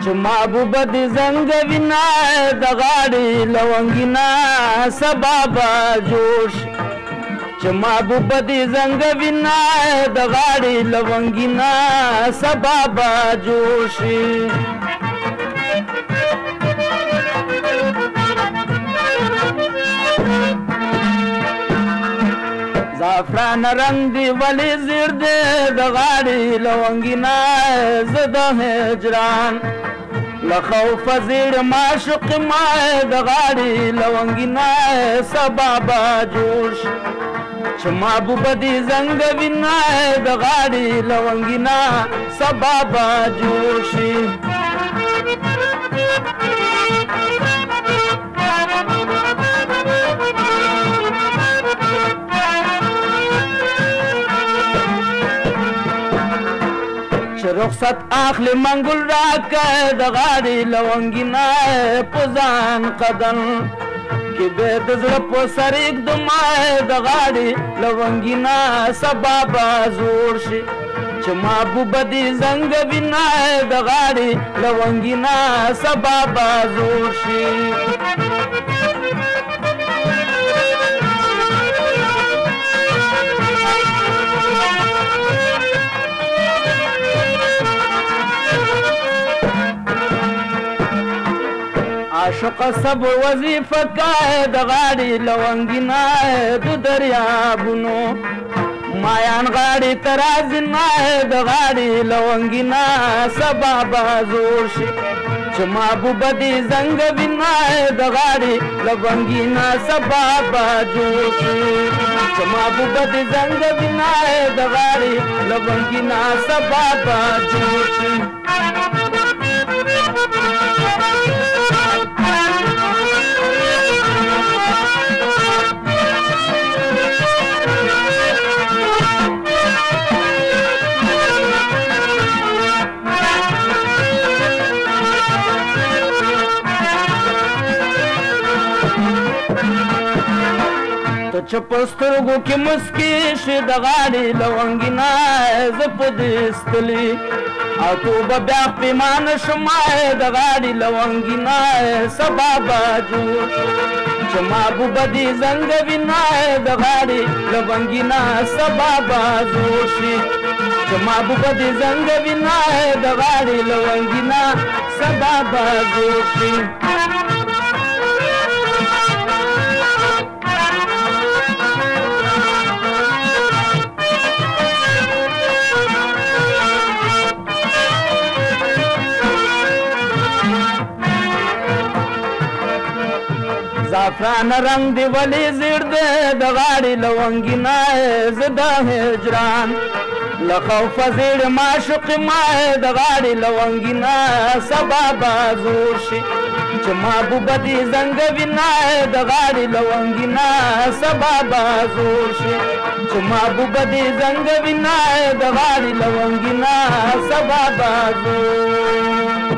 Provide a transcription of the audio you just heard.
چې محبوب دې زنګ وینا د غاړې لونګینا سبا به جوړ شي چې محبوب دې زنګ وینا د غاړې لونګینا سبا به جوړ شي زعفران رنگ دی ولی زیر دی د غاړې لونګینا زه د هجران له خوفه زیړ معشوق ما د غاړې لونګینا سبا به جوړ شي چې محبوب دې زنګ وینا د غاړې لونګینا سبا به جوړ شي رخصت اخلی منگل راکه د غاړې لونګینا په ځان قدم کې به د زړه په سر اقدما د غاړې لونګینا سبا به زوړ شي چې محبوب دې زنګ وینا د غاړې لونګینا سبا به زوړ شي عاشق سب وظیفه کای د غاړې لونګینا د دریابونو مایان غاړې ترازینا د غاړې لونګینا سبا به زوړ شي چې محبوب دې زنګ وینا د غاړې لونګینا سبا به جوړ شي چې محبوب دې زنګ وینا د غاړې لونګینا سبا به جوړ شي چې په سترګو کې مسکي شي د غاړې لونګینا زه په دې ستلي او توبه بیا پیمانه شمه د غاړې لونګینا سبا به جوړ چې محبوب دې زنګ وینا د غاړې لونګینا سبا به زوړ شي چې محبوب دې زنګ وینا د غاړې لونګینا سبا به زوړ شي زعفران رنگ دی ولی زیر دی د غاړې لونګینا زه د هجران له خوفه زیړ معشوق ما د غاړې لونګینا سبا به زوړ شي چې محبوب دې زنګ وینا د غاړې لونګینا سبا به زوړ شي چې محبوب دې زنګ وینا د غاړې لونګینا سبا به زوړ